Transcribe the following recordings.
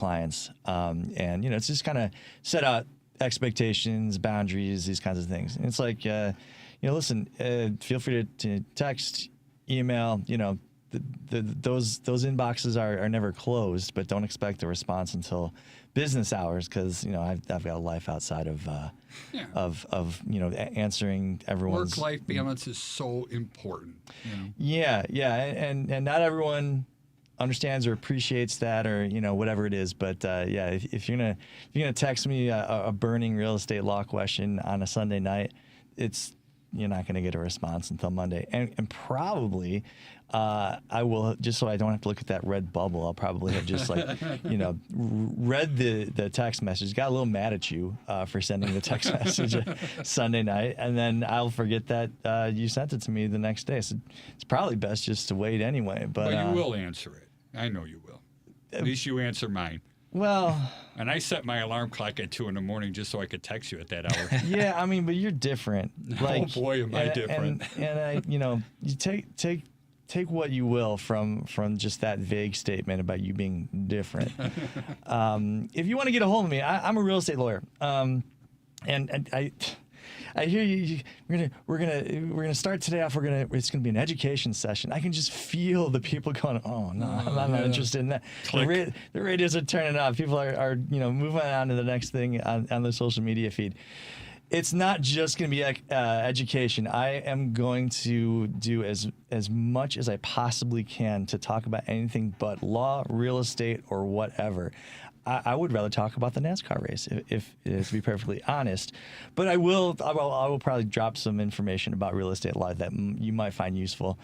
clients. And, it's just kind of set out expectations, boundaries, these kinds of things. And it's like, listen, feel free to text, email, those inboxes are never closed, but don't expect a response until business hours, because I've got a life outside of answering everyone's work-life balance is so important. Yeah, and not everyone understands or appreciates that, or whatever it is. But if you're gonna text me a burning real estate law question on a Sunday night, you're not going to get a response until Monday. And probably I will, just so I don't have to look at that red bubble, I'll probably have just read the text message, got a little mad at you for sending the text message Sunday night, and then I'll forget that you sent it to me the next day. So it's probably best just to wait anyway. But you will answer it. I know you will. At least you answer mine. Well, and I set my alarm clock at 2 a.m. just so I could text you at that hour. Yeah, I mean, but you're different. Oh boy, am I different! And I, you take what you will from just that vague statement about you being different. If you want to get a hold of me, I'm a real estate lawyer, and I hear you. We're gonna start today off. It's gonna be an education session. I can just feel the people going, "Oh no, I'm not interested in that." The radios are turning off. People are moving on to the next thing on the social media feed. It's not just going to be education. I am going to do as much as I possibly can to talk about anything but law, real estate, or whatever. I would rather talk about the NASCAR race, if to be perfectly honest. But I will probably drop some information about real estate law that you might find useful.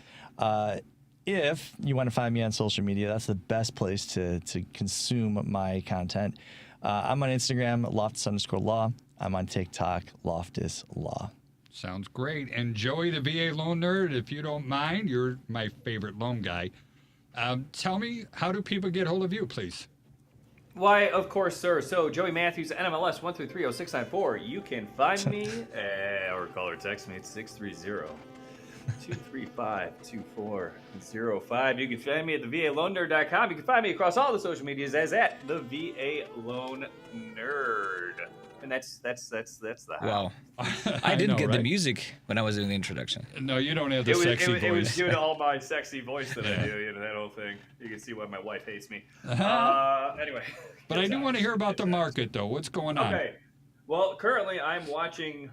If you want to find me on social media, that's the best place to consume my content. I'm on Instagram, Loftus_law. I'm on TikTok, Loftus Law. Sounds great. And Joey, the VA loan nerd, if you don't mind, you're my favorite loan guy. Tell me, how do people get hold of you, please? Why, of course, sir. So, Joey Matthews, NMLS 1330694. You can find me or call or text me at 630-235-2405. You can find me at thevaloannerd.com. You can find me across all the social medias as at the VA Loan Nerd. And that's the how. Wow. I didn't get the music when I was doing the introduction. No, you don't have the sexy voice. It was due to all my sexy voice that I do, that whole thing. You can see why my wife hates me. Anyway. But I do want to hear about the market, though. What's going on? Okay. Well, currently I'm watching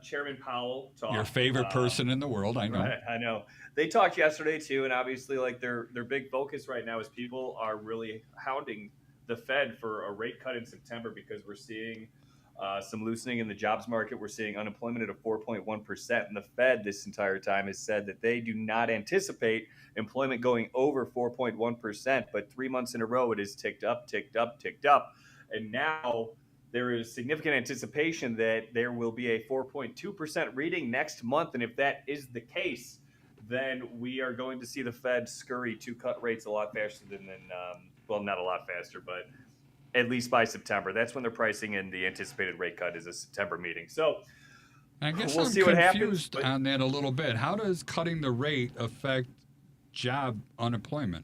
Chairman Powell talk. Your favorite person in the world, I know. Right, I know. They talked yesterday, too, and obviously their big focus right now is people are really hounding the Fed for a rate cut in September because we're seeing some loosening in the jobs market. We're seeing unemployment at a 4.1%. And the Fed this entire time has said that they do not anticipate employment going over 4.1%. But 3 months in a row, it has ticked up, ticked up, ticked up. And now there is significant anticipation that there will be a 4.2% reading next month. And if that is the case, then we are going to see the Fed scurry to cut rates a lot faster than well, not a lot faster, but at least by September. That's when they're pricing in the anticipated rate cut is a September meeting. So I guess we'll I'm see what happens. Confused on that a little bit. How does cutting the rate affect job unemployment?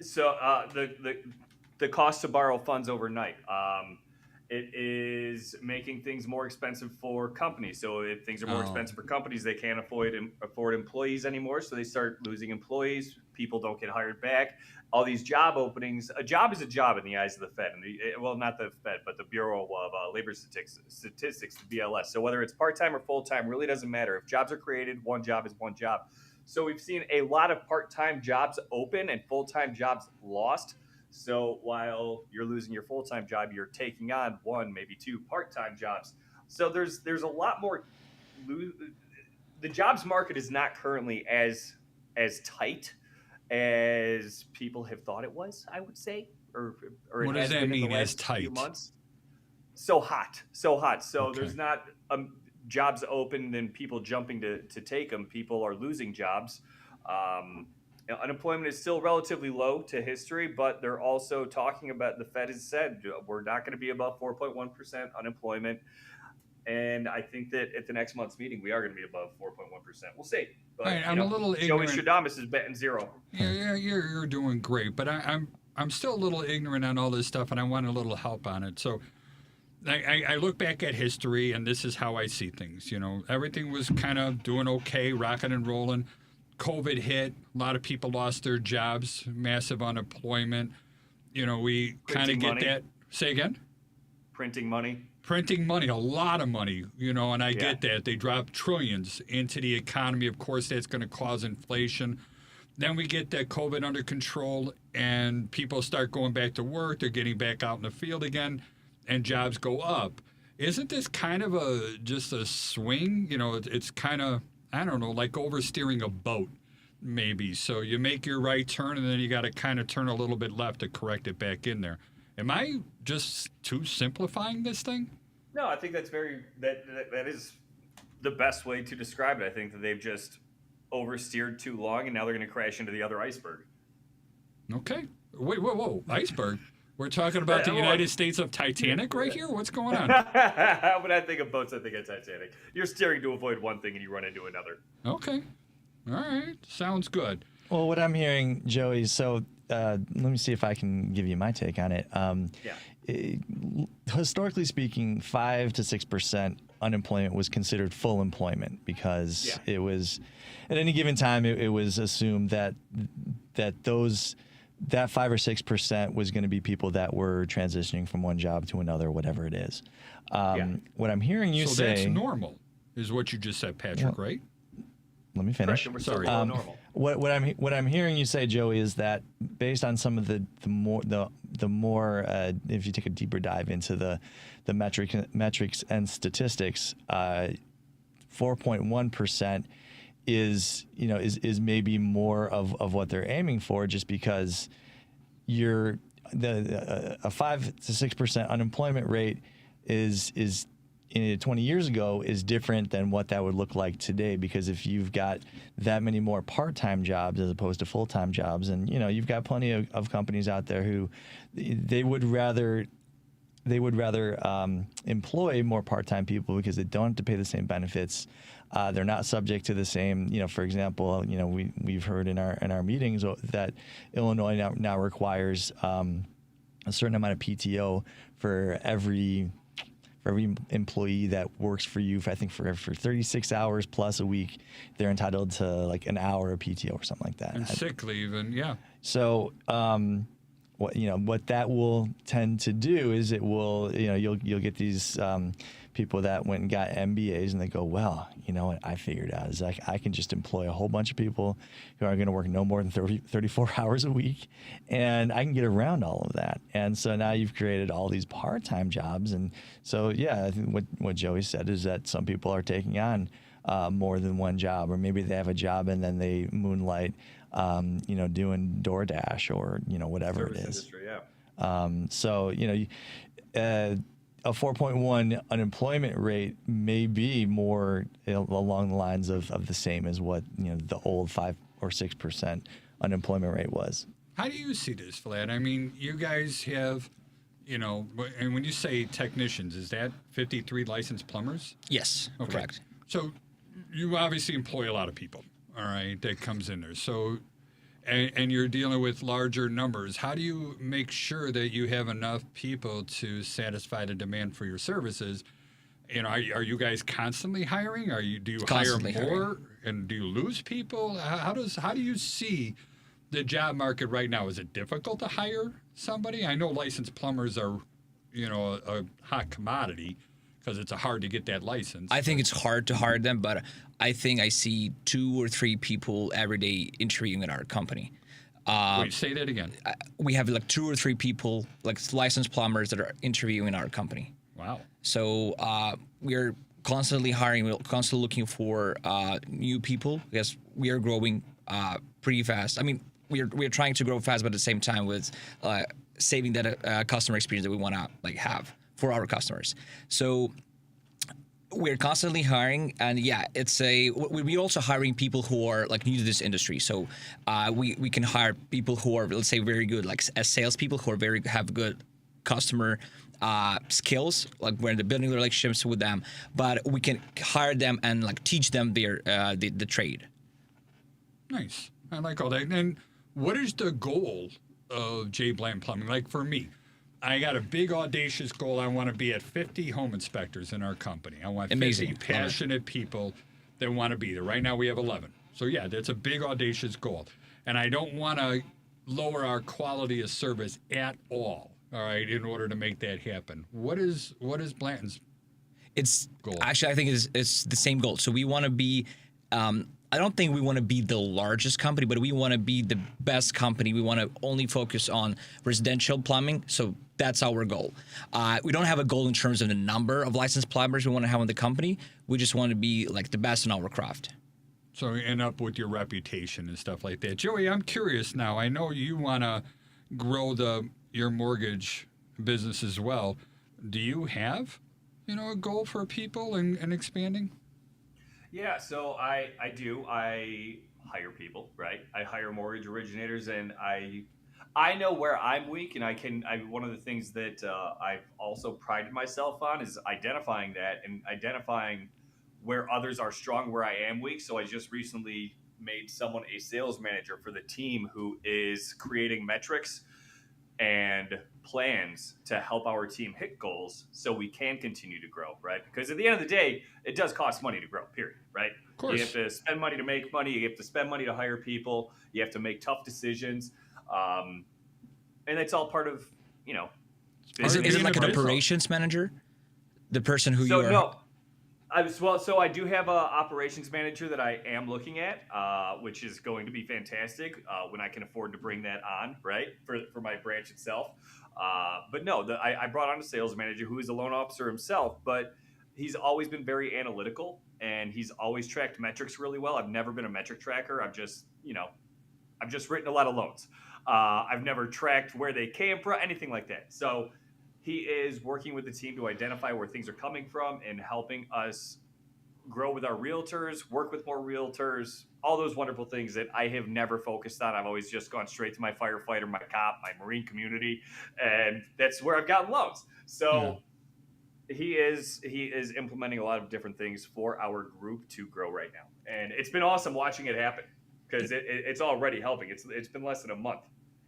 So the cost to borrow funds overnight. It is making things more expensive for companies. So if things are more expensive for companies, they can't afford employees anymore. So they start losing employees. People don't get hired back. All these job openings. A job is a job in the eyes of the Fed. Well, not the Fed, but the Bureau of Labor Statistics, the BLS. So whether it's part-time or full-time really doesn't matter. If jobs are created, one job is one job. So we've seen a lot of part-time jobs open and full-time jobs lost. So while you're losing your full-time job, you're taking on one, maybe two part-time jobs. So there's a lot more. The jobs market is not currently as tight as people have thought it was, I would say. Or what does that mean, as tight? Few months. So hot. So Okay. there's not jobs open and people jumping to take them. People are losing jobs. Unemployment is still relatively low to history, but they're also talking about, the Fed has said we're not going to be above 4.1% unemployment. And I think that at the next month's meeting, we are going to be above 4.1%. We'll see. But, right, I'm a little Joey ignorant. Stradamus is betting zero. Yeah, you're doing great. But I'm I'm still a little ignorant on all this stuff, and I want a little help on it. So I look back at history, and this is how I see things. You know, everything was kind of doing okay, rocking and rolling. COVID hit. A lot of people lost their jobs, massive unemployment. You know, we kind of Printing get money. that. Say again? Printing money. Printing money, a lot of money, you know, and I get that. They drop trillions into the economy. Of course, that's going to cause inflation. Then we get that COVID under control, and people start going back to work. They're getting back out in the field again, and jobs go up. Isn't this kind of just a swing? You know, it's kind of, I don't know, like oversteering a boat, maybe. So you make your right turn, and then you got to kind of turn a little bit left to correct it back in there. Am I just too simplifying this thing? No, I think that's that is the best way to describe it. I think that they've just oversteered too long, and now they're going to crash into the other iceberg. Okay. Wait, whoa. Iceberg? We're talking about the United States of Titanic right here? What's going on? When I think of boats, I think of Titanic. You're steering to avoid one thing, and you run into another. Okay. All right. Sounds good. Well, what I'm hearing, Joey, so let me see if I can give you my take on it. Historically speaking, 5 to 6% unemployment was considered full employment because it was, at any given time, it was assumed that 5 or 6% was going to be people that were transitioning from one job to another, whatever it is. What I'm hearing you say, that's normal, is what you just said, Patrick, right? Let me finish. Correct, we're still below normal. What I'm hearing you say, Joey, is that based on some of the more if you take a deeper dive into the metrics and statistics, 4.1% is maybe more of what they're aiming for, just because a 5 to 6% unemployment rate is 20 years ago is different than what that would look like today, because if you've got that many more part-time jobs as opposed to full-time jobs, and you've got plenty of companies out there who they would rather employ more part-time people because they don't have to pay the same benefits. They're not subject to the same, for example, we've heard in our meetings that Illinois now requires a certain amount of PTO for every employee that works for you. I think for 36 hours plus a week, they're entitled to like an hour of PTO or something like that. And sick leave, and So what that will tend to do is it will, you'll get these people that went and got MBAs, and they go, well, you know what I figured out is I can just employ a whole bunch of people who are going to work no more than 34 hours a week, and I can get around all of that. And so now you've created all these part-time jobs. And so, I think what Joey said is that some people are taking on more than one job, or maybe they have a job and then they moonlight, doing DoorDash or, whatever Service it is. industry, A 4.1 unemployment rate may be more along the lines of the same as what the old 5 or 6% unemployment rate was. How do you see this, Vlad? I mean, you guys have, and when you say technicians, is that 53 licensed plumbers? Yes, Okay. correct. So you obviously employ a lot of people, all right, that comes in there. So, and you're dealing with larger numbers. How do you make sure that you have enough people to satisfy the demand for your services? Are you guys constantly hiring? Do you Constantly hire more? hiring. And do you lose people? How do you see the job market right now? Is it difficult to hire somebody? I know licensed plumbers are, a hot commodity because it's hard to get that license. I think it's hard to hire them, but I think I see 2 or 3 people every day interviewing in our company. Wait, say that again. We have like 2 or 3 people, like licensed plumbers, that are interviewing in our company. Wow. So we're constantly hiring. We're constantly looking for new people because we are growing pretty fast. I mean, we're trying to grow fast, but at the same time with saving that customer experience that we want to have for our customers. So we're constantly hiring, and we're also hiring people who are like new to this industry. So we can hire people who are, let's say, very good, like as salespeople who are have good customer skills, like we're building relationships with them. But we can hire them and like teach them their the trade. Nice. I like all that. And what is the goal of J. Bland Plumbing. Like for me, I got a big audacious goal. I want to be at 50 home inspectors in our company. I want 50 passionate people that want to be there. Right now we have 11. So yeah, that's a big audacious goal. And I don't want to lower our quality of service at all right, in order to make that happen. What is Blanton's goal? Actually, I think it's the same goal. So we want to be, I don't think we want to be the largest company, but we want to be the best company. We want to only focus on residential plumbing. So that's our goal. We don't have a goal in terms of the number of licensed plumbers we want to have in the company. We just want to be like the best in our craft. So you end up with your reputation and stuff like that. Joey, I'm curious now. I know you want to grow your mortgage business as well. Do you have, a goal for people and expanding? Yeah, so I do. I hire people, right? I hire mortgage originators, and I know where I'm weak, and one of the things that I've also prided myself on is identifying that and identifying where others are strong, where I am weak. So I just recently made someone a sales manager for the team who is creating metrics and plans to help our team hit goals so we can continue to grow, right? Because at the end of the day, it does cost money to grow, period, right? Of course. You have to spend money to make money. You have to spend money to hire people. You have to make tough decisions. And it's all part of, Is it like an operations manager? The person who you are... No. So I do have an operations manager that I am looking at, which is going to be fantastic when I can afford to bring that on, right, for my branch itself. But no, I brought on a sales manager who is a loan officer himself, but he's always been very analytical, and he's always tracked metrics really well. I've never been a metric tracker. I've just written a lot of loans. I've never tracked where they came from, anything like that. So he is working with the team to identify where things are coming from and helping us grow with our realtors, work with more realtors, all those wonderful things that I have never focused on. I've always just gone straight to my firefighter, my cop, my Marine community, and that's where I've gotten loans. So he is implementing a lot of different things for our group to grow right now. And it's been awesome watching it happen because it's already helping. It's been less than a month.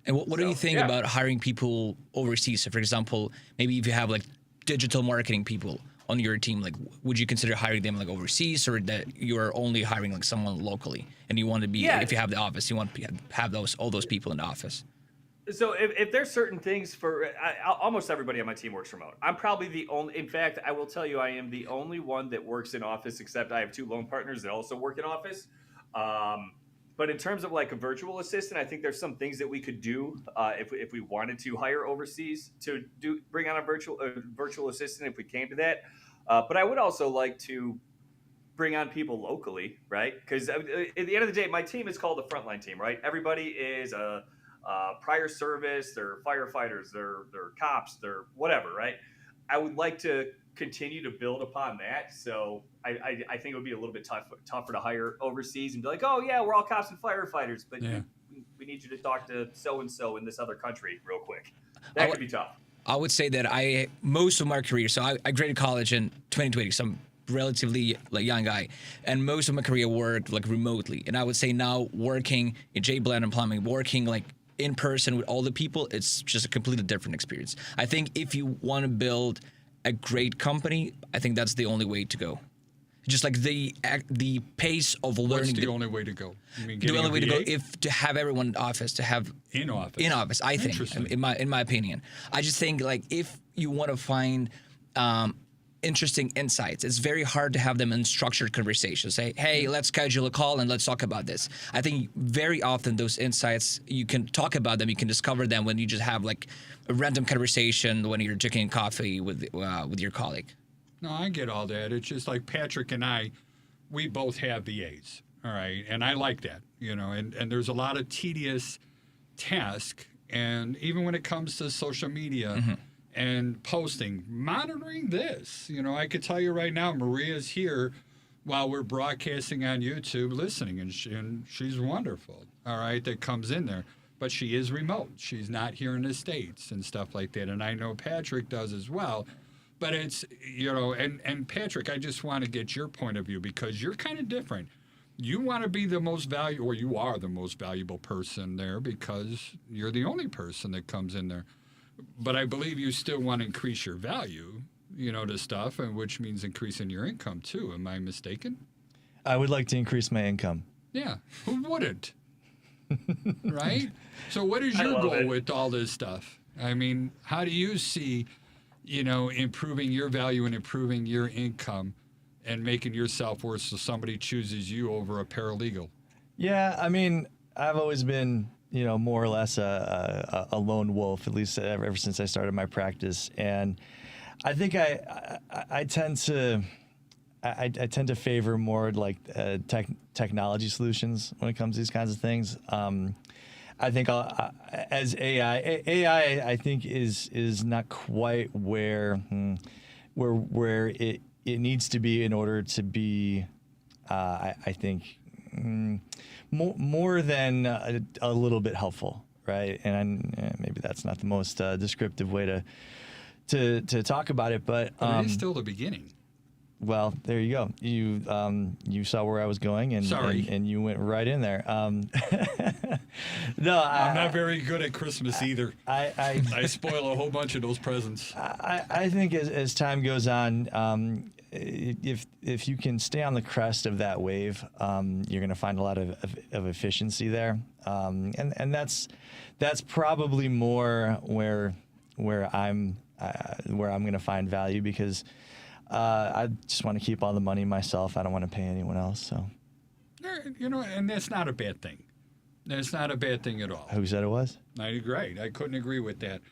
And what do you think about hiring people overseas? So, for example, maybe if you have like digital marketing people on your team, like would you consider hiring them like overseas, or that you're only hiring like someone locally and you want to be, if you have the office, you want to have all those people in the office? So if there's certain things almost everybody on my team works remote. I'm probably the only, in fact, I will tell you, I am the only one that works in office, except I have 2 loan partners that also work in office. But in terms of like a virtual assistant, I think there's some things that we could do if we wanted to hire overseas to bring on a virtual assistant if we came to that. But I would also like to bring on people locally, right? Because at the end of the day, my team is called the frontline team, right? Everybody is a prior service, they're firefighters, they're cops, they're whatever, right? I would like to continue to build upon that. So I think it would be a little bit tougher to hire overseas and be like, oh yeah, we're all cops and firefighters, but we need you to talk to so-and-so in this other country real quick. That could be tough. I would say that most of my career, so I graduated college in 2020, so I'm relatively like young guy, and most of my career worked like remotely. And I would say now working in J. Bland and Plumbing, working like in person with all the people, it's just a completely different experience. I think if you want to build a great company, I think that's the only way to go. Just like the pace of learning. What's the only way to go? You mean the only way to go to have everyone in office, to have in office. I think, in my opinion, I just think like if you want to find interesting insights, it's very hard to have them in structured conversations. Say, hey, let's schedule a call and let's talk about this. I think very often those insights, you can talk about them, you can discover them when you just have like a random conversation when you're drinking coffee with your colleague. No, I get all that. It's just like Patrick and I, we both have VAs, all right? And I like that, and there's a lot of tedious task. And even when it comes to social media and posting, monitoring this, I could tell you right now, Maria's here while we're broadcasting on YouTube, listening, and she's wonderful, all right, that comes in there. But she is remote. She's not here in the States and stuff like that. And I know Patrick does as well. But it's, and Patrick, I just want to get your point of view because you're kind of different. you want to be the most valuable, or you are the most valuable person there because you're the only person that comes in there. But I believe you still want to increase your value, to stuff, and which means increasing your income too. Am I mistaken? I would like to increase my income. Yeah, who wouldn't? Right? So what is I your love goal it. with all this stuff? I mean, how do you see, improving your value and improving your income and making yourself worth so somebody chooses you over a paralegal? Yeah, I mean, I've always been, more or less a lone wolf, at least ever since I started my practice. And I think I tend to I tend to favor more like technology solutions when it comes to these kinds of things. I think as AI, I think is not quite where it needs to be in order to be. I think more than a little bit helpful, right? And maybe that's not the most descriptive way to talk about it, but It is still the beginning. well, there you go. You saw where I was going, and Sorry. and you went right in there. No, I'm not very good at Christmas either. I I spoil a whole bunch of those presents. I think as time goes on, if you can stay on the crest of that wave, you're going to find a lot of efficiency there, and that's probably more where I'm going to find value because. I just want to keep all the money myself. I don't want to pay anyone else. So, And that's not a bad thing. That's not a bad thing at all. who said it was? I agree. I couldn't agree with that.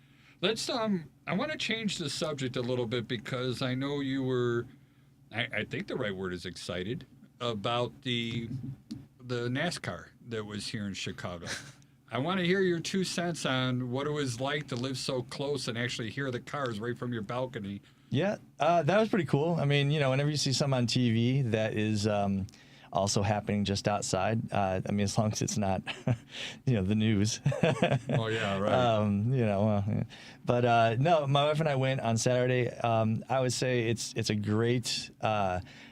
Let's. I want to change the subject a little bit because I know you were. I think the right word is excited about the NASCAR that was here in Chicago. I want to hear your 2 cents on what it was like to live so close and actually hear the cars right from your balcony. Yeah, that was pretty cool. I mean, whenever you see something on TV that is also happening just outside, I mean, as long as it's not, the news. Oh yeah, right. But no, my wife and I went on Saturday. I would say it's a great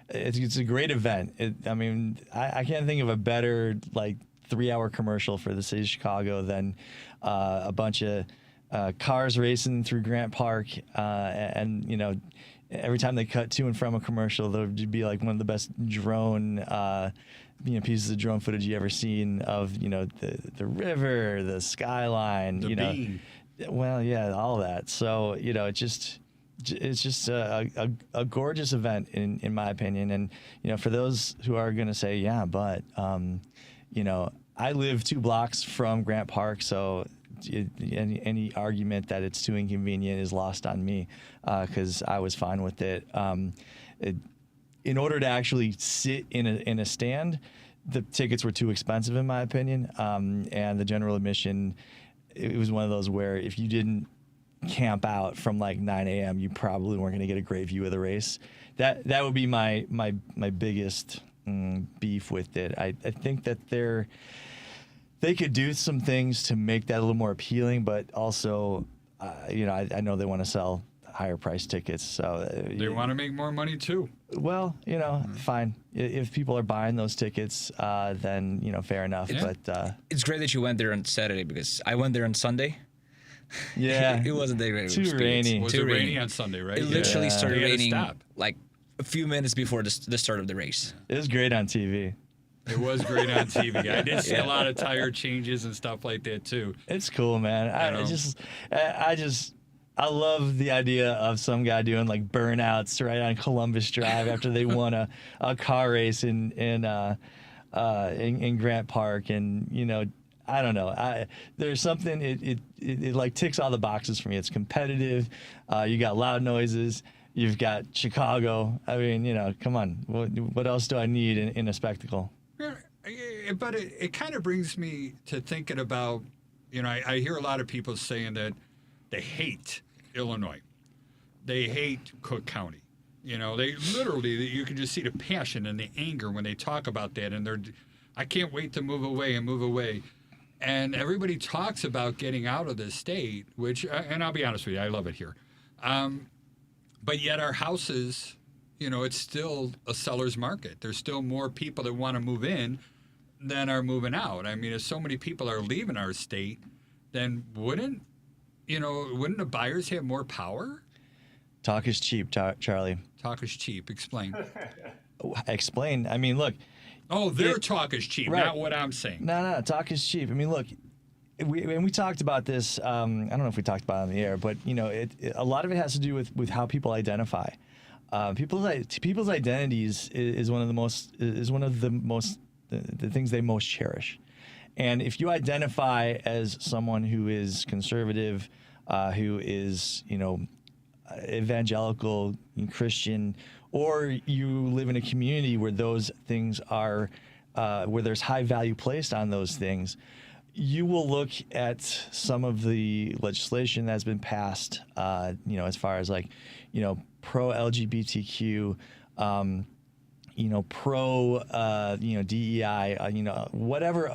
it's a great event. I mean, I can't think of a better 3-hour commercial for the city of Chicago than a bunch of cars racing through Grant Park, and every time they cut to and from a commercial, there would be one of the best drone, pieces of drone footage you ever seen of the river, the skyline, The bean. Well, yeah, all that. So it's just a gorgeous event in my opinion, and for those who are going to say, yeah, but I live 2 blocks from Grant Park, so. Any argument that it's too inconvenient is lost on me because I was fine with it. In order to actually sit in a stand, the tickets were too expensive in my opinion, and the general admission, it was one of those where if you didn't camp out from 9 a.m., you probably weren't going to get a great view of the race. That would be my biggest beef with it. I think that they could do some things to make that a little more appealing, but also, I know they want to sell higher price tickets. So They want to make more money too. well, fine. If people are buying those tickets, then fair enough. Yeah. But It's great that you went there on Saturday because I went there on Sunday. yeah, It wasn't that great. of an Too experience. rainy. Was Too it rainy rainy on Sunday, right? It literally Yeah. started They had to raining stop. a few minutes before the start of the race. It was great on TV. It was great on TV. I did see a lot of tire changes and stuff like that too. It's cool, man. I know? I love the idea of some guy doing burnouts right on Columbus Drive after they won a car race in Grant Park, and I don't know. There's something it ticks all the boxes for me. It's competitive. You got loud noises. You've got Chicago. I mean, come on. What else do I need in a spectacle? But it kind of brings me to thinking about, I hear a lot of people saying that they hate Illinois. They hate Cook County. They literally, you can just see the passion and the anger when they talk about that. And I can't wait to move away and move away. And everybody talks about getting out of the state, which, and I'll be honest with you, I love it here. But yet our houses it's still a seller's market. There's still more people that want to move in than are moving out. I mean, if so many people are leaving our state, then wouldn't the buyers have more power? Talk is cheap, Charlie. Talk is cheap. Explain. Explain. I mean, look. Oh, their talk is cheap, right. not what I'm saying. No, talk is cheap. I mean, look, we talked about this. I don't know if we talked about it on the air, but a lot of it has to do with how people identify. People's identities is one of the things they most cherish. And if you identify as someone who is conservative, who is evangelical, Christian, or you live in a community where those things are, where there's high value placed on those things, you will look at some of the legislation that's been passed, as far as pro LGBTQ, pro, DEI, whatever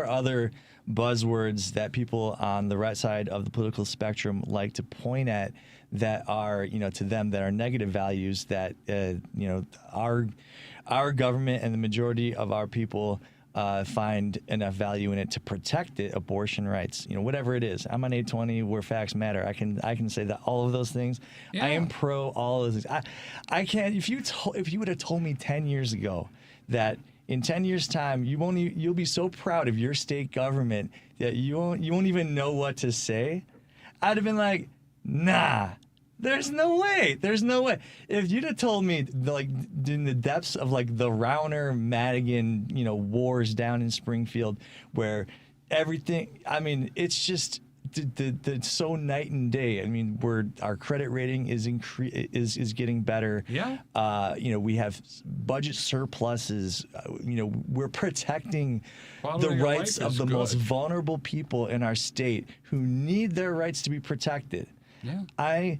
other buzzwords that people on the right side of the political spectrum like to point at that are, to them, that are negative values that, our government and the majority of our people find enough value in it to protect it, abortion rights, whatever it is. I'm on 820 where facts matter. I can say that all of those things. Yeah. I am pro all of those things. I can't. If you would have told me 10 years ago that in 10 years' time you'll be so proud of your state government that you won't even know what to say, I'd have been like, nah. There's no way. There's no way. If you'd have told me, in the depths of the Rauner Madigan, wars down in Springfield, where everything, I mean, it's just the so night and day. I mean, our credit rating is getting better. Yeah. We have budget surpluses. We're protecting Quality the of rights life of is the most good. vulnerable people in our state who need their rights to be protected. Yeah. I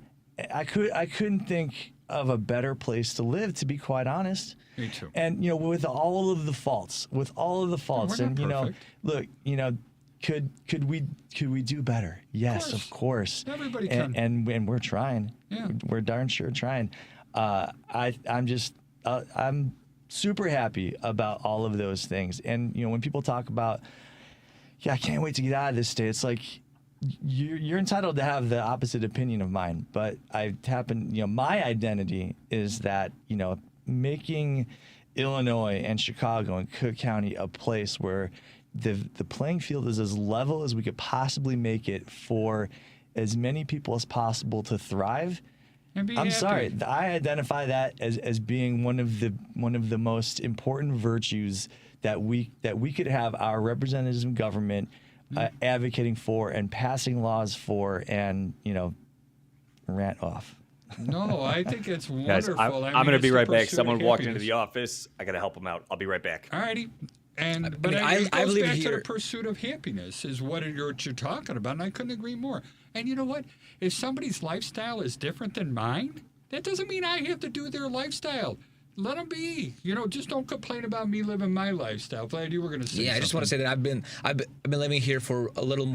couldn't think of a better place to live, to be quite honest. Me too. And with all of the faults, we're and not perfect. look, could we do better? Yes, of course. Everybody and, can. and we're trying. Yeah. We're darn sure trying. I'm super happy about all of those things. And when people talk about, I can't wait to get out of this state, it's like, you're entitled to have the opposite opinion of mine, but my identity is that, making Illinois and Chicago and Cook County a place where the playing field is as level as we could possibly make it for as many people as possible to thrive. And be I'm happy. sorry, I identify that as being one of the most important virtues that we could have our representatives in government advocating for and passing laws for, and rant off. No, I think it's Guys, wonderful. I'm going to be it's right the back. pursuit Someone of walked into happiness. the office. I got to help them out. I'll be right back. All righty. And I it goes believe back to here- the pursuit of happiness is what you're talking about, and I couldn't agree more. And you know what? If somebody's lifestyle is different than mine, that doesn't mean I have to do their lifestyle. Let them be. Just don't complain about me living my lifestyle. Glad you were going to say. Yeah, I just want to say that I've been living here for a little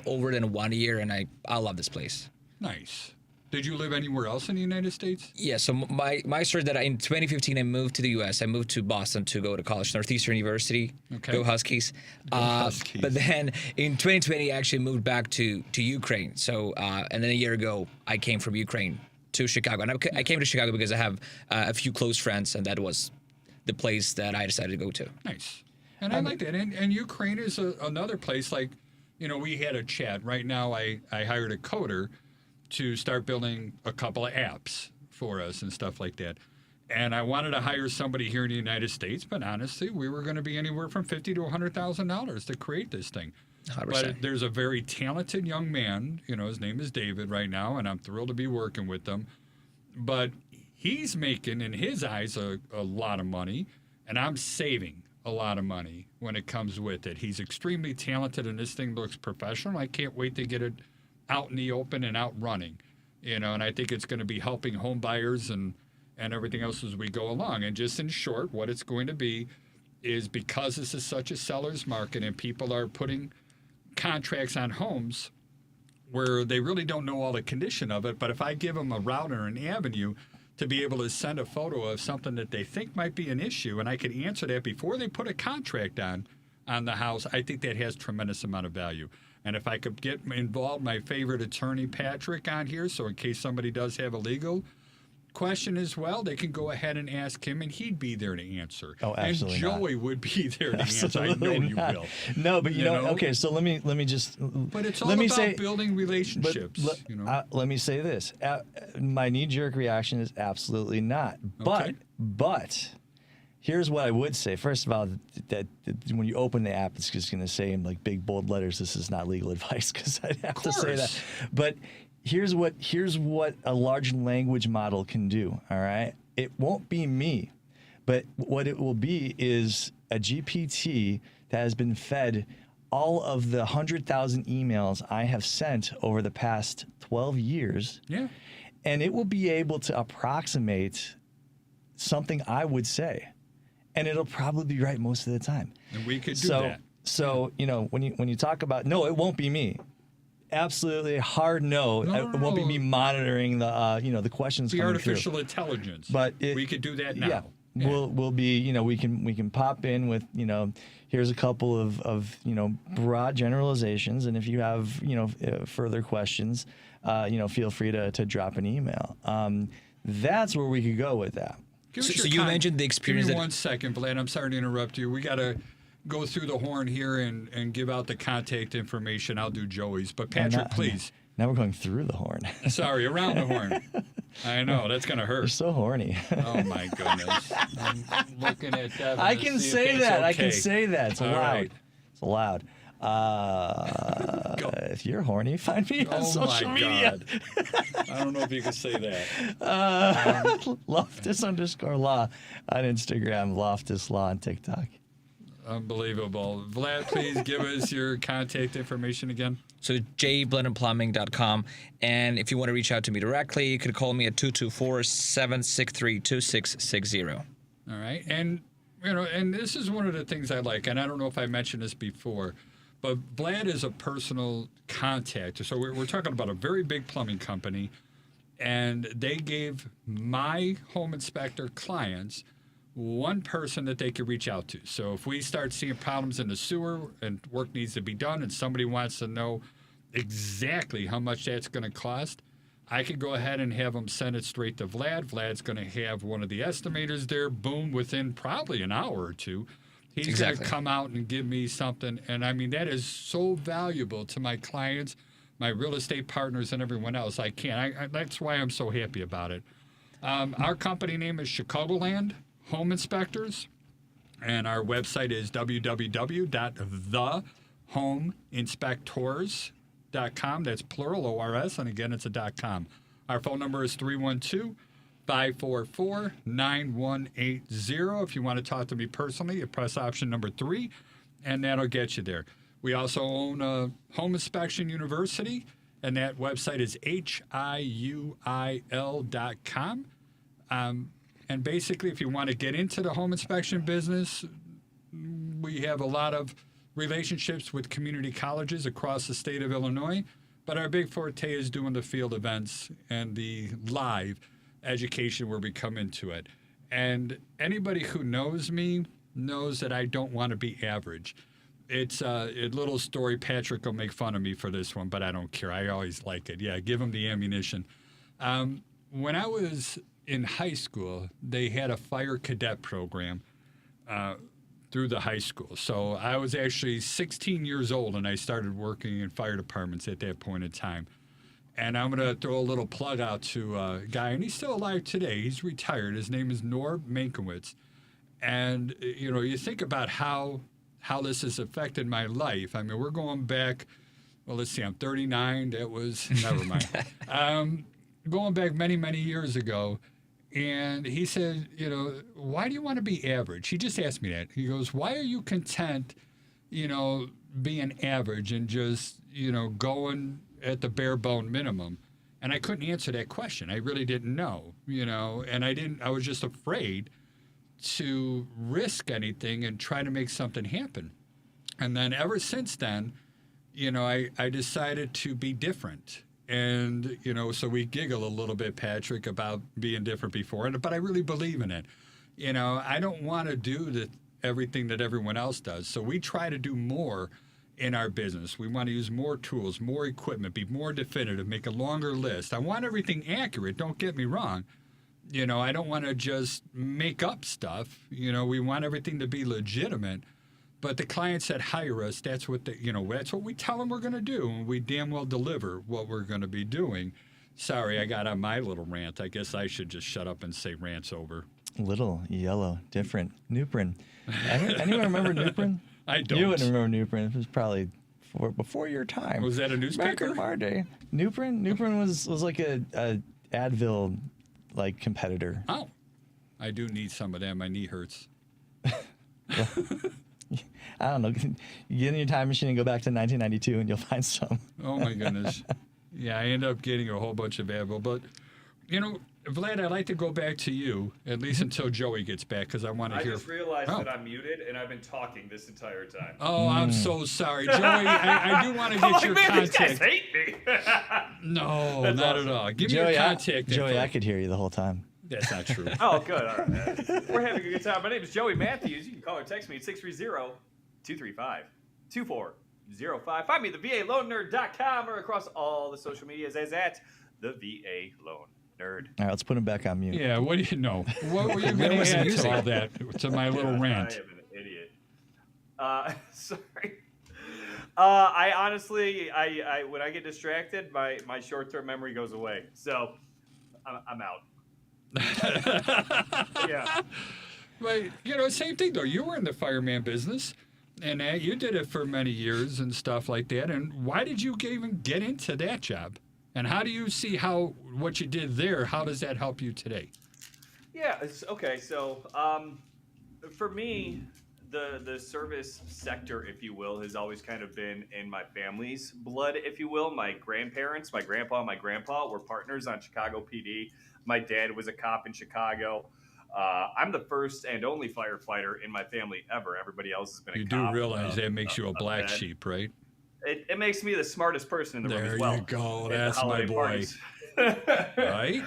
over than 1 year, and I love this place. Nice. Did you live anywhere else in the United States? Yeah, so my story that in 2015 I moved to the U.S. I moved to Boston to go to college, Northeastern University. Okay. Go Huskies. Huskies. But then in 2020 I actually moved back to Ukraine. So and then a year ago I came from Ukraine to Chicago, and I came to Chicago because I have a few close friends, and that was the place that I decided to go to. Nice. And I like that. And Ukraine is another place, we had a chat. Right now I hired a coder to start building a couple of apps for us and stuff like that. And I wanted to hire somebody here in the United States, but honestly, we were going to be anywhere from $50,000 to $100,000 to create this thing. 100%. But there's a very talented young man, his name is David right now, and I'm thrilled to be working with him. But he's making, in his eyes, a lot of money, and I'm saving a lot of money when it comes with it. He's extremely talented, and this thing looks professional. I can't wait to get it out in the open and out running, and I think it's going to be helping home buyers and everything else as we go along. And just in short, what it's going to be is, because this is such a seller's market and people are putting contracts on homes where they really don't know all the condition of it, but if I give them a route or an avenue to be able to send a photo of something that they think might be an issue, and I can answer that before they put a contract on the house, I think that has tremendous amount of value. And if I could get involved, my favorite attorney, Patrick, on here, so in case somebody does have a legal question as well, they can go ahead and ask him, and he'd be there to answer. Oh, absolutely. And Joey would be there to answer. I know you not. will. No, but you know, okay. So let me just. But it's all let me about say, building relationships. Let me say this: my knee-jerk reaction is absolutely not. Okay. But here's what I would say. First of all, that when you open the app, it's just going to say in like big bold letters, "This is not legal advice," because I'd have to say that. But here's what a large language model can do. All right, it won't be me, but what it will be is a GPT that has been fed all of the 100,000 emails I have sent over the past 12 years. Yeah. And it will be able to approximate something I would say. And it'll probably be right most of the time. And we could do that. So, you know, when you talk about, no, it won't be me. Absolutely hard no. It won't be me monitoring the the questions the coming artificial through. intelligence. But we could do that now. Yeah. We'll be, you know, we can pop in with, you know, here's a couple of you know, broad generalizations, and if you have, you know, further questions, you know, feel free to drop an email. That's where we could go with that. So you mentioned the experience. Give me 1 second, Vlad. I'm sorry to interrupt you. We got to go through the horn here and give out the contact information. I'll do Joey's. But Patrick, please. Now we're going through the horn. Sorry, around the horn. I know, that's going to hurt. You're so horny. Oh, my goodness. I'm looking at that. I can say that. Okay. I can say that. It's allowed. Right. It's allowed. If you're horny, find me on social media. I don't know if you can say that. Loftus_law on Instagram, Loftus Law on TikTok. Unbelievable. Vlad, please give us your contact information again. So jblendenplumbing.com. And if you want to reach out to me directly, you could call me at 224-763-2660. All right. And, you know, and this is one of the things I like, and I don't know if I mentioned this before, but Vlad is a personal contact. So we're talking about a very big plumbing company, and they gave my home inspector clients one person that they could reach out to. So if we start seeing problems in the sewer and work needs to be done and somebody wants to know exactly how much that's going to cost, I could go ahead and have them send it straight to Vlad. Vlad's going to have one of the estimators there. Boom, within probably an hour or two, he's going to come out and give me something. And I mean, that is so valuable to my clients, my real estate partners, and everyone else. I can't. That's why I'm so happy about it. Our company name is Chicagoland Home Inspectors, and our website is www.thehomeinspectors.com. That's plural, ORS, and again, it's a .com. Our phone number is 312-544-9180. If you want to talk to me personally, you press option number 3, and that'll get you there. We also own a Home Inspection University, and that website is HIUIL.com. And basically, if you want to get into the home inspection business, we have a lot of relationships with community colleges across the state of Illinois. But our big forte is doing the field events and the live education where we come into it. And anybody who knows me knows that I don't want to be average. It's a little story. Patrick will make fun of me for this one, but I don't care. I always like it. Yeah, give him the ammunition. When I was in high school, they had a fire cadet program through the high school. So I was actually 16 years old, and I started working in fire departments at that point in time. And I'm going to throw a little plug out to a guy, and he's still alive today. He's retired. His name is Norb Mankiewicz. And, you know, you think about how this has affected my life. I mean, we're going back, well, let's see, I'm 39. That was, never mind. Going back many, many years ago. And he said, you know, why do you want to be average? He just asked me that. He goes, why are you content, you know, being average and just, you know, going at the bare bone minimum? And I couldn't answer that question. I really didn't know, you know, and I was just afraid to risk anything and try to make something happen. And then ever since then, you know, I decided to be different. And, you know, so we giggle a little bit, Patrick, about being different before. But I really believe in it. You know, I don't want to do everything that everyone else does. So we try to do more in our business. We want to use more tools, more equipment, be more definitive, make a longer list. I want everything accurate. Don't get me wrong. You know, I don't want to just make up stuff. You know, we want everything to be legitimate. But the clients that hire us, that's what that's what we tell them we're going to do, and we damn well deliver what we're going to be doing. Sorry, I got on my little rant. I guess I should just shut up and say rant's over. Little, yellow, different. Nuprin. Anyone remember Nuprin? I don't. You wouldn't remember Nuprin. It was probably before your time. Was that a newspaper? Back in our day. Nuprin was like a Advil like competitor. Oh, I do need some of that. My knee hurts. I don't know. You get in your time machine and go back to 1992 and you'll find some. Oh, my goodness. Yeah, I end up getting a whole bunch of Advil. But, you know, Vlad, I'd like to go back to you, at least until Joey gets back, because I want to hear. I just realized that I'm muted, and I've been talking this entire time. Oh, I'm so sorry. Joey, I do want to get your man, contact. these guys hate me. No, That's not awesome. at all. Give Joey, me your contact. Joey, info. I could hear you the whole time. That's not true. Oh, good. All right. We're having a good time. My name is Joey Matthews. You can call or text me at 630-235-2405. Find me at thevaloannerd.com or across all the social medias as at the VA Loan Nerd. All right, let's put him back on mute. Yeah, what do you know? What were you going to add to all that, to my little rant? I am an idiot. Sorry. I honestly, I when I get distracted, my short-term memory goes away. So I'm out. Yeah. But, you know, same thing, though. You were in the fireman business, and you did it for many years and stuff like that. And why did you even get into that job? And how do you see what you did there, how does that help you today? Yeah. Okay. So, for me, the service sector, if you will, has always kind of been in my family's blood, if you will. My grandparents, my grandpa, and my grandpa were partners on Chicago PD. My dad was a cop in Chicago. I'm the first and only firefighter in my family ever. Everybody else has been a You cop. do realize that makes you a black sheep, right? It makes me the smartest person in the room as well. There you go. at the That's my holiday boy. parties. Right?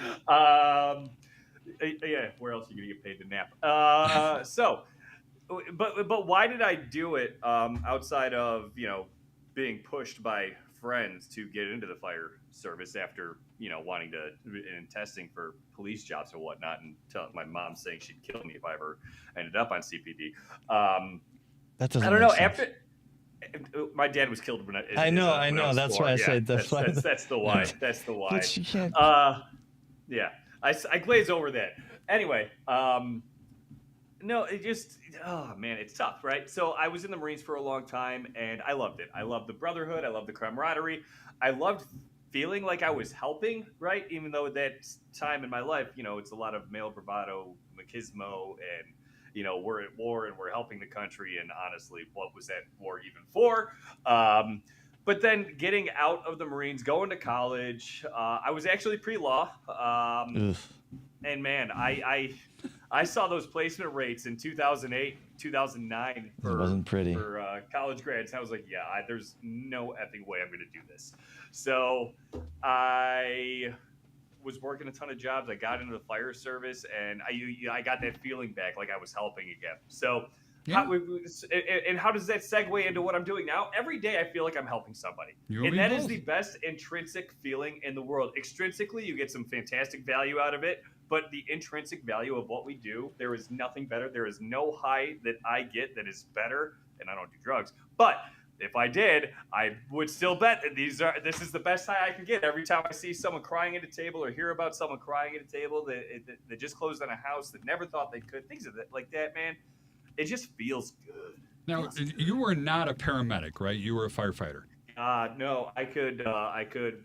Yeah, where else are you going to get paid to nap? But why did I do it outside of, being pushed by friends to get into the fire service after, wanting to, and testing for police jobs and whatnot, and my mom saying she'd kill me if I ever ended up on CPD. That doesn't I don't know. make sense. After my dad was killed when I know. That's why I said that's the why. That's the why. But you can't. Yeah, I glaze over that. Anyway, no, it just, oh man, it's tough, right? So I was in the Marines for a long time, and I loved it. I loved the brotherhood. I loved the camaraderie. I loved feeling like I was helping, right? Even though at that time in my life, it's a lot of male bravado, machismo, and we're at war and we're helping the country. And honestly, what was that war even for? But then getting out of the Marines, going to college, I was actually pre-law. And man, I saw those placement rates in 2008, 2009 It wasn't pretty. for college grads. I was like, yeah, there's no effing way I'm going to do this. So I was working a ton of jobs. I got into the fire service, and I got that feeling back, like I was helping again. So, Yeah. how does that segue into what I'm doing now? Every day, I feel like I'm helping somebody, and that is the best intrinsic feeling in the world. Extrinsically, you get some fantastic value out of it, but the intrinsic value of what we do, there is nothing better. There is no high that I get that is better, and I don't do drugs, but if I did, I would still bet that this is the best high I can get. Every time I see someone crying at a table or hear about someone crying at a table that just closed on a house that never thought they could, things like that, man, it just feels good. Now, you were not a paramedic, right? You were a firefighter. No, I could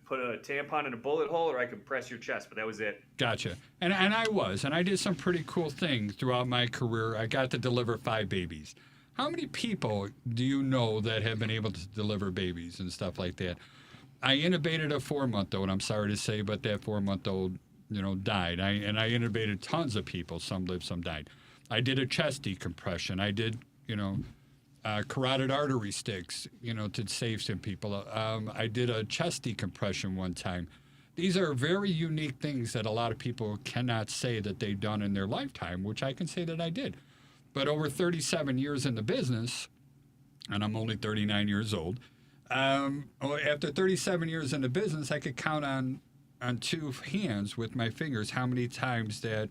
put a tampon in a bullet hole, or I could press your chest, but that was it. Gotcha. And I did some pretty cool things throughout my career. I got to deliver 5 babies. How many people do you know that have been able to deliver babies and stuff like that? I intubated a 4-month-old, I'm sorry to say, but that 4-month-old, died. I intubated tons of people. Some lived, some died. I did a chest decompression. I did, carotid artery sticks, to save some people. I did a chest decompression one time. these are very unique things that a lot of people cannot say that they've done in their lifetime, which I can say that I did. But over 37 years in the business, and I'm only 39 years old, after 37 years in the business, I could count on two hands with my fingers how many times that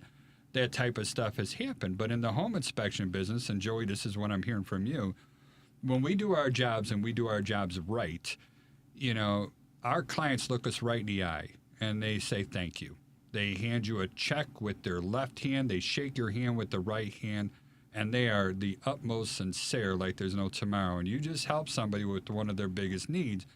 type of stuff has happened. But in the home inspection business, and Joey, this is what I'm hearing from you, when we do our jobs and we do our jobs right, you know, our clients look us right in the eye and they say thank you. They hand you a check with their left hand, they shake your hand with the right hand, and they are the utmost sincere, like there's no tomorrow. And you just help somebody with one of their biggest needs.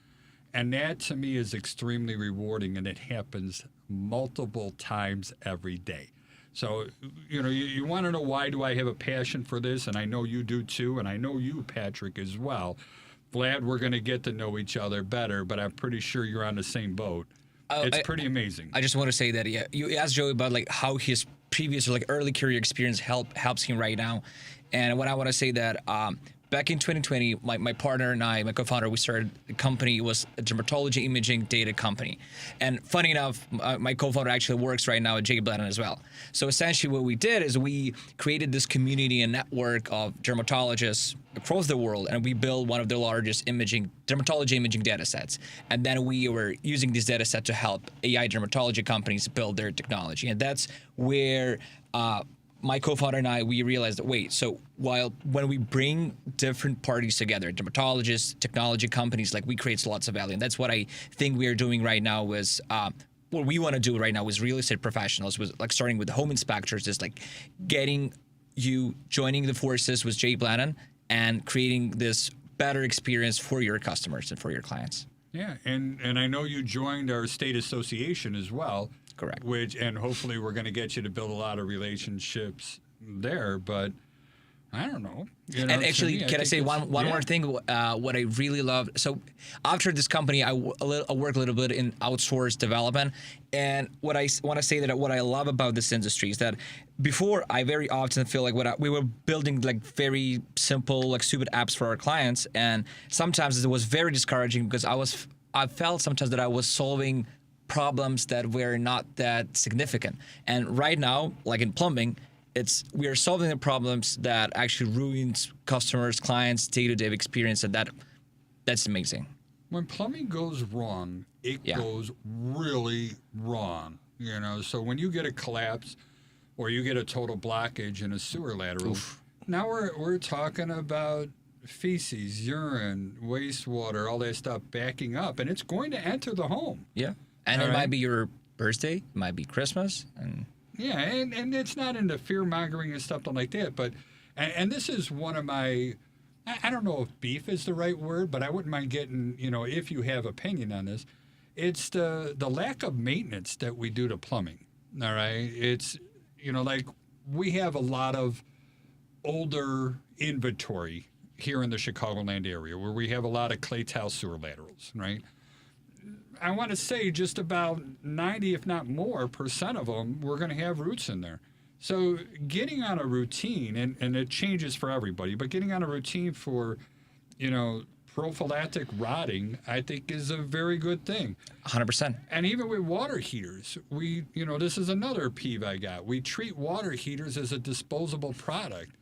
And that to me is extremely rewarding, and it happens multiple times every day. So, you know, you want to know why do I have a passion for this? And I know you do too, and I know you, Patrick, as well. Glad we're going to get to know each other better, but I'm pretty sure you're on the same boat. It's pretty amazing. I just want to say that, yeah, you asked Joey about like how his previous or like early career experience helps him right now. And what I want to say that back in 2020, my partner and I, my co-founder, we started a company. It was a dermatology imaging data company. And funny enough, my co-founder actually works right now at J. Bladden as well. So essentially what we did is we created this community and network of dermatologists across the world, and we built one of the largest dermatology imaging data sets. And then we were using this data set to help AI dermatology companies build their technology. And that's where my co-founder and I, we realized that, wait, so when we bring different parties together, dermatologists, technology companies, like we create lots of value. And that's what I think we are doing right now is, what we want to do right now is real estate professionals, was like starting with home inspectors, is like getting you joining the forces with Jay Bladden and creating this better experience for your customers and for your clients. Yeah, and I know you joined our state association as well. Correct. And hopefully we're going to get you to build a lot of relationships there, but I don't know. You know, and actually, can I say one more thing? What I really love. So after this company, I work a little bit in outsourced development. And what I want to say that what I love about this industry is that before, I very often feel like we were building like very simple, like stupid apps for our clients. And sometimes it was very discouraging because I felt sometimes that I was solving problems that were not that significant. And right now, like in plumbing, we are solving the problems that actually ruins customers, clients' day-to-day experience, and that's amazing. When plumbing goes wrong, it goes really wrong. You know, so when you get a collapse or you get a total blockage in a sewer lateral, now we're talking about feces, urine, wastewater, all that stuff backing up, and it's going to enter the home. Yeah, and it might be your birthday, it might be Christmas, and yeah, and it's not into fear-mongering and stuff like that, but, and this is one of my, I don't know if beef is the right word, but I wouldn't mind getting, you know, if you have opinion on this, it's the lack of maintenance that we do to plumbing, all right? It's, you know, like we have a lot of older inventory here in the Chicagoland area where we have a lot of clay tile sewer laterals, right? I want to say just about 90, if not more, % of them, we're going to have roots in there. So getting on a routine, and it changes for everybody, but getting on a routine for, you know, prophylactic rotting, I think is a very good thing. 100%. And even with water heaters, this is another peeve I got. We treat water heaters as a disposable product.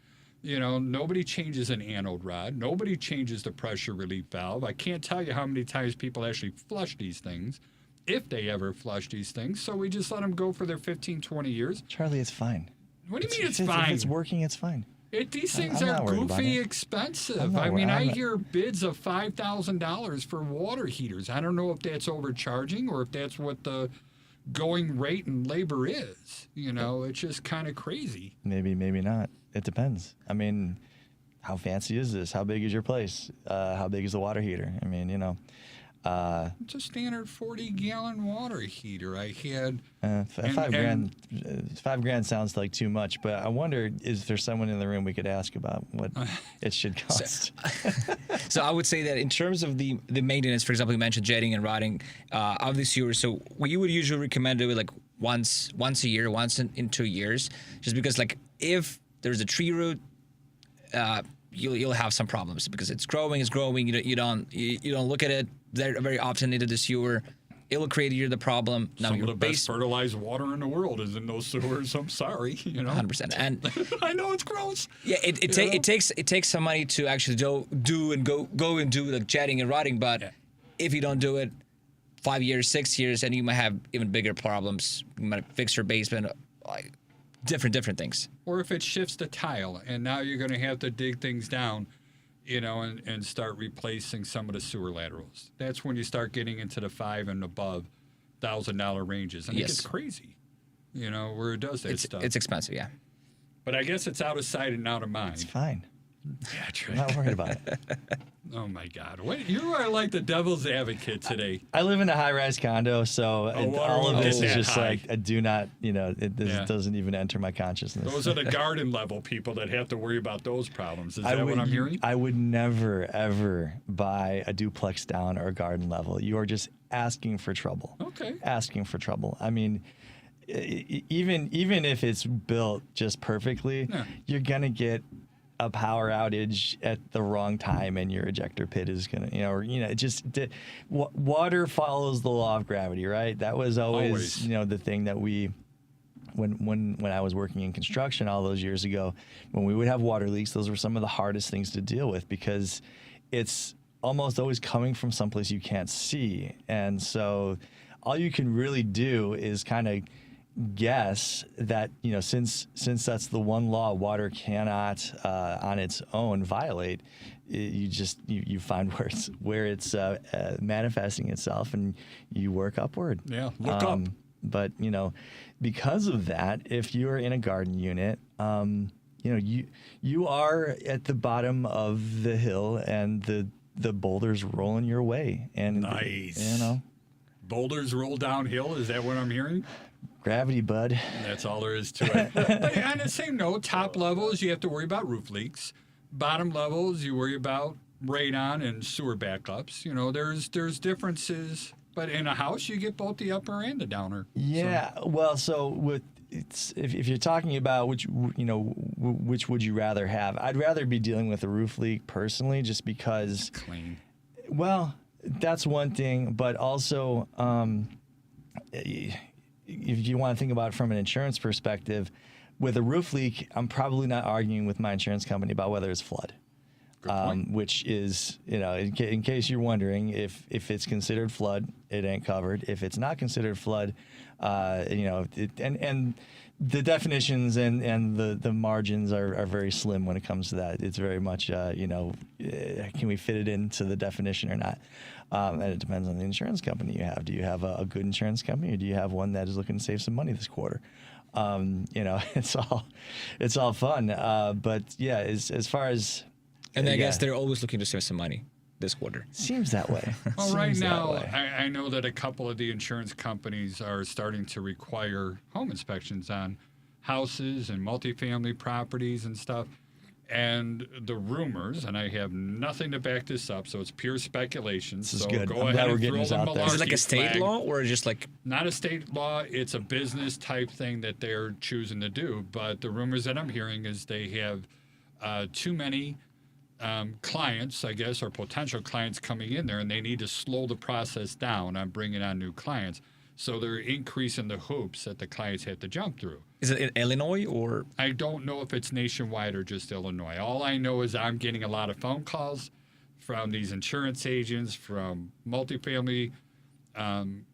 You know, nobody changes an anode rod. Nobody changes the pressure relief valve. I can't tell you how many times people actually flush these things, if they ever flush these things. So we just let them go for their 15, 20 years. Charlie, it's fine. What do you mean it's fine? If it's working, it's fine. These things I'm are not worried about goofy it. expensive. I mean, I hear bids of $5,000 for water heaters. I don't know if that's overcharging or if that's what the going rate in labor is. You know, it's just kind of crazy. Maybe not. It depends. I mean, how fancy is this? How big is your place? How big is the water heater? I mean, you know. It's a standard 40-gallon water heater. I had $5,000 sounds like too much, but I wonder, is there someone in the room we could ask about what it should cost? So I would say that in terms of the maintenance, for example, you mentioned jetting and rotting of the sewers. So we would usually recommend it like once a year, once in 2 years, just because like if there's a tree root, you'll have some problems because it's growing. You don't look at it very often into the sewer. it will create you the problem. Now Some of your the best fertilized water in the world is in those sewers. I'm sorry, 100%. And I know it's gross. yeah, it takes somebody to actually do and go and do the jetting and rotting. But if you don't do it, 5 years, 6 years, and you might have even bigger problems. You might fix your basement, like different things. Or if it shifts the tile, and now you're going to have to dig things down, and start replacing some of the sewer laterals. That's when you start getting into the $5,000 and above ranges, and it gets crazy. Where it does that stuff. It's expensive, yeah. But I guess it's out of sight and out of mind. It's fine. Yeah, true. I'm not worried about it. Oh my God! You are like the devil's advocate today. I live in a high-rise condo, so all of this is just high. like I do not, this doesn't even enter my consciousness. Those are the garden level people that have to worry about those problems. Is that what I'm hearing? I would never ever buy a duplex down or a garden level. You are just asking for trouble. Okay. Asking for trouble. I mean, even if it's built just perfectly, you're gonna get a power outage at the wrong time and your ejector pit is gonna water follows the law of gravity, right? That was always. The thing that we when I was working in construction all those years ago, when we would have water leaks, those were some of the hardest things to deal with because it's almost always coming from someplace you can't see, and so all you can really do is kind of guess that since that's the one law water cannot on its own violate, you find where it's manifesting itself and you work upward. Look up. But because of that, if you're in a garden unit, you are at the bottom of the hill and the boulders rolling your way, and nice. Boulders roll downhill. Is that what I'm hearing? Gravity, bud. That's all there is to it. But on the same note, top levels, you have to worry about roof leaks. Bottom levels, you worry about radon and sewer backups. There's differences. But in a house, you get both the upper and the downer. Yeah. Well, so if you're talking about which would you rather have, I'd rather be dealing with a roof leak personally, just because. Clean. Well, that's one thing, but also. If you want to think about it from an insurance perspective, with a roof leak, I'm probably not arguing with my insurance company about whether it's flood. Which is, in case you're wondering, if it's considered flood, it ain't covered. If it's not considered flood, and the definitions and the margins are very slim when it comes to that. It's very much, can we fit it into the definition or not? And it depends on the insurance company you have. Do you have a good insurance company, or do you have one that is looking to save some money this quarter? It's all fun. But yeah, as far as and I guess they're always looking to save some money this quarter. Seems that way. Well, right now, I know that a couple of the insurance companies are starting to require home inspections on houses and multifamily properties and stuff. And the rumors, and I have nothing to back this up, so it's pure speculation. This is so good. Go I'm ahead glad we're and getting throw this the out there. Is it like a malarkey state flag. law or just like... Not a state law. It's a business type thing that they're choosing to do. But the rumors that I'm hearing is they have too many clients, I guess, or potential clients coming in there, and they need to slow the process down on bringing on new clients. So they're increasing the hoops that the clients have to jump through. Is it in Illinois or? I don't know if it's nationwide or just Illinois. All I know is I'm getting a lot of phone calls from these insurance agents, from multifamily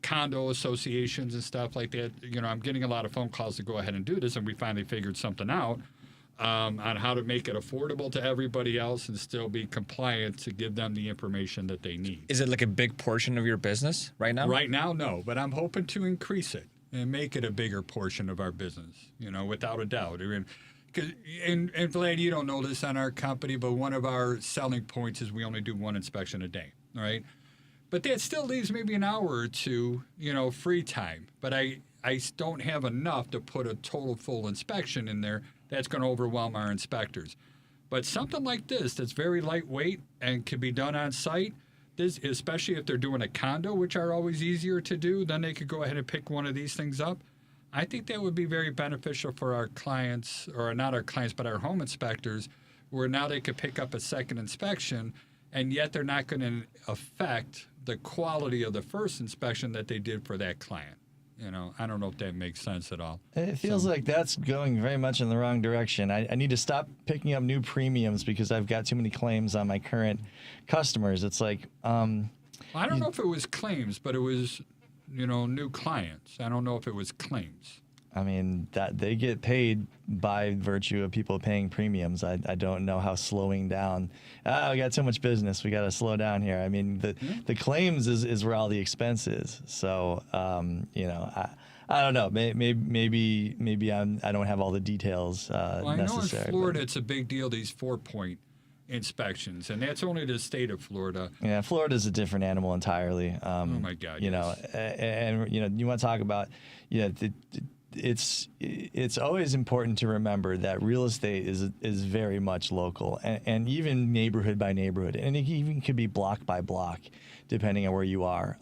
condo associations and stuff like that. I'm getting a lot of phone calls to go ahead and do this, and we finally figured something out on how to make it affordable to everybody else and still be compliant to give them the information that they need. Is it like a big portion of your business right now? Right now, no, but I'm hoping to increase it and make it a bigger portion of our business, without a doubt. And Vlad, you don't know this on our company, but one of our selling points is we only do one inspection a day, right? But that still leaves maybe an hour or two, free time. But I don't have enough to put a total full inspection in there. That's going to overwhelm our inspectors. But something like this that's very lightweight and can be done on site, this, especially if they're doing a condo, which are always easier to do, then they could go ahead and pick one of these things up. I think that would be very beneficial for our clients, or not our clients, but our home inspectors, where now they could pick up a second inspection, and yet they're not going to affect the quality of the first inspection that they did for that client. You know, I don't know if that makes sense at all. It feels like that's going very much in the wrong direction. I need to stop picking up new premiums because I've got too many claims on my current customers. It's like, I don't know if it was claims, but it was, new clients. I don't know if it was claims. I mean, that they get paid by virtue of people paying premiums. I don't know how slowing down. We got so much business. We got to slow down here. I mean, the claims is where all the expense is. So, I don't know. Maybe I don't have all the details Well, I know in necessary. Florida it's a big deal, these 4-point inspections, and that's only the state of Florida. Yeah, Florida's a different animal entirely. Oh my God! You know, and you want to talk about, it's always important to remember that real estate is very much local and even neighborhood by neighborhood, and it even could be block by block, depending on where you are.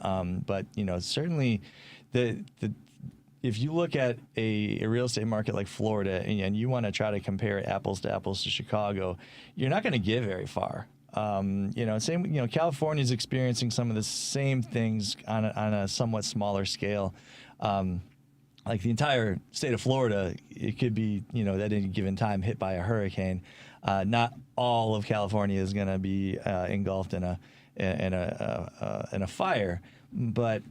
But certainly, if you look at a real estate market like Florida and you want to try to compare apples to Chicago, you're not going to get very far. California is experiencing some of the same things on a somewhat smaller scale. Like the entire state of Florida, it could be, at any given time hit by a hurricane. Not all of California is going to be engulfed in a fire, but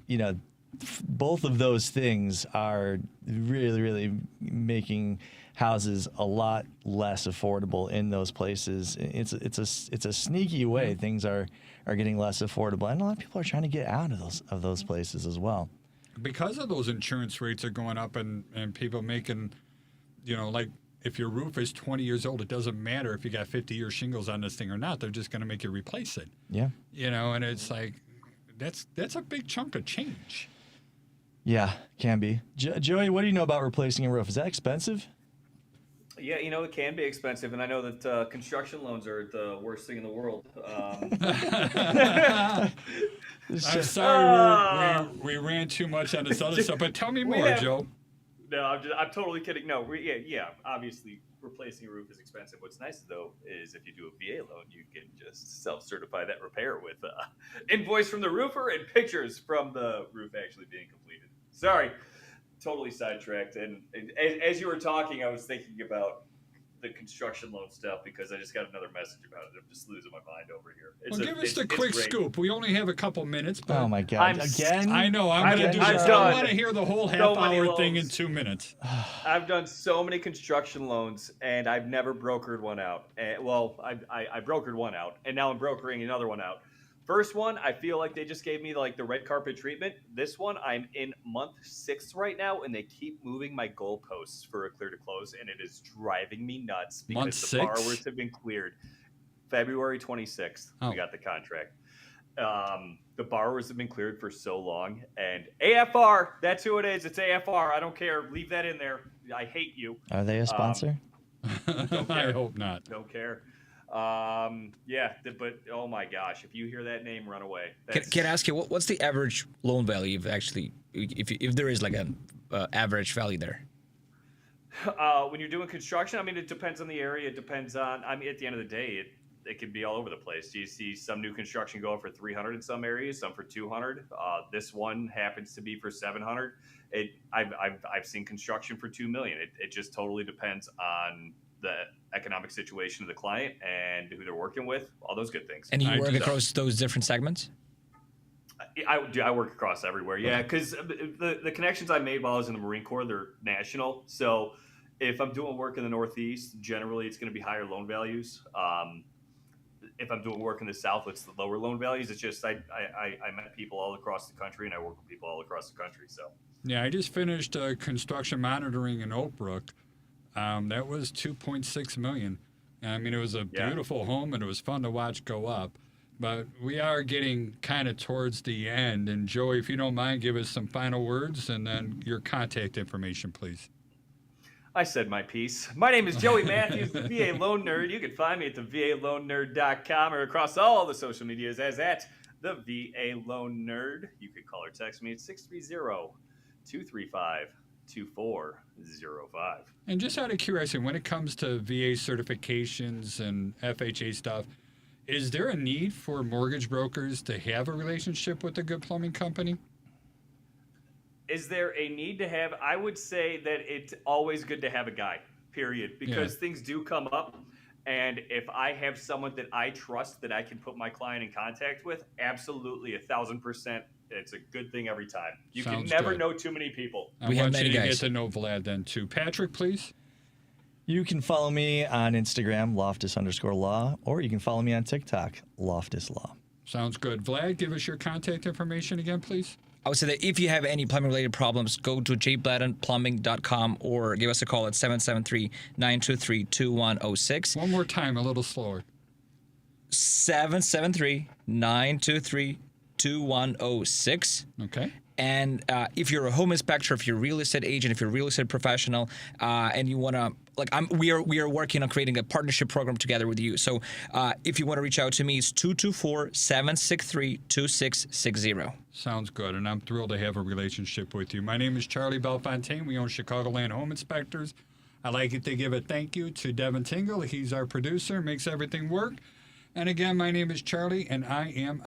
both of those things are really, really making houses a lot less affordable in those places. It's a sneaky way things are getting less affordable, and a lot of people are trying to get out of those places as well. Because of those insurance rates are going up and people making, like if your roof is 20 years old, it doesn't matter if you got 50-year shingles on this thing or not. They're just going to make you replace it. Yeah. And it's like, that's a big chunk of change. Yeah, can be. Joey, what do you know about replacing a roof? Is that expensive? Yeah, it can be expensive, and I know that construction loans are the worst thing in the world. I'm sorry we ran too much on this other stuff, but tell me more, Joe. No, I'm totally kidding. No, obviously replacing a roof is expensive. What's nice though is if you do a VA loan, you can just self-certify that repair with invoice from the roofer and pictures from the roof actually being completed. Sorry, totally sidetracked. And as you were talking, I was thinking about the construction loan stuff because I just got another message about it. I'm just losing my mind over here. Give us the quick scoop. We only have a couple minutes. But oh my God! Again? I know. I'm going to do this. I don't want to hear the whole half-hour thing in 2 minutes. I've done so many construction loans, and I've never brokered one out. I brokered one out, and now I'm brokering another one out. First one, I feel like they just gave me the red carpet treatment. This one, I'm in month 6 right now, and they keep moving my goalposts for a clear to close, and it is driving me nuts because month the 6? borrowers have been cleared. February 26th, we got the contract. The borrowers have been cleared for so long, and AFR, that's who it is. It's AFR. I don't care. Leave that in there. I hate you. Are they a sponsor? I hope not. Don't care. But oh my gosh, if you hear that name, run away. Can I ask you what's the average loan value if there is like an average value there? When you're doing construction, it depends on the area. It depends on. At the end of the day, it can be all over the place. You see some new construction going for $300 in some areas, some for $200. This one happens to be for $700. I've seen construction for $2 million. It just totally depends on the economic situation of the client and who they're working with, all those good things. And you work across those different segments? I work across everywhere, yeah, because the connections I made while I was in the Marine Corps, they're national. So if I'm doing work in the Northeast, generally it's going to be higher loan values. If I'm doing work in the South, it's the lower loan values. It's just I met people all across the country, and I work with people all across the country. So yeah, I just finished construction monitoring in Oak Brook. That was $2.6 million. It was a beautiful home, and it was fun to watch go up. But we are getting kind of towards the end. And Joey, if you don't mind, give us some final words and then your contact information, please. I said my piece. My name is Joey Matthews, the VA Loan Nerd. You can find me at thevaloannerd.com or across all the social medias as at the VA Loan Nerd. You can call or text me at 630-235-2405. And just out of curiosity, when it comes to VA certifications and FHA stuff, Is there a need for mortgage brokers to have a relationship with a good plumbing company? Is there a need to have? I would say that it's always good to have a guy, period, because things do come up. And if I have someone that I trust that I can put my client in contact with, absolutely 1,000%, it's a good thing every time. You Sounds can never good. know too many people. I We have want many you to guys. get to know Vlad then too. Patrick, please. You can follow me on Instagram, Loftus_law, or you can follow me on TikTok, Loftus Law. Sounds good. Vlad, give us your contact information again, please. I would say that if you have any plumbing related problems, go to jbladdenplumbing.com or give us a call at 773-923-2106. One more time, a little slower. 773-923-2106. Okay. And if you're a home inspector, if you're a real estate agent, if you're a real estate professional, and you want to, we are working on creating a partnership program together with you. So if you want to reach out to me, it's 224-763-2660. Sounds good, and I'm thrilled to have a relationship with you. My name is Charlie Belfontaine. We own Chicagoland Home Inspectors. I'd like to give a thank you to Devin Tingle. He's our producer, makes everything work. And again, my name is Charlie, and I am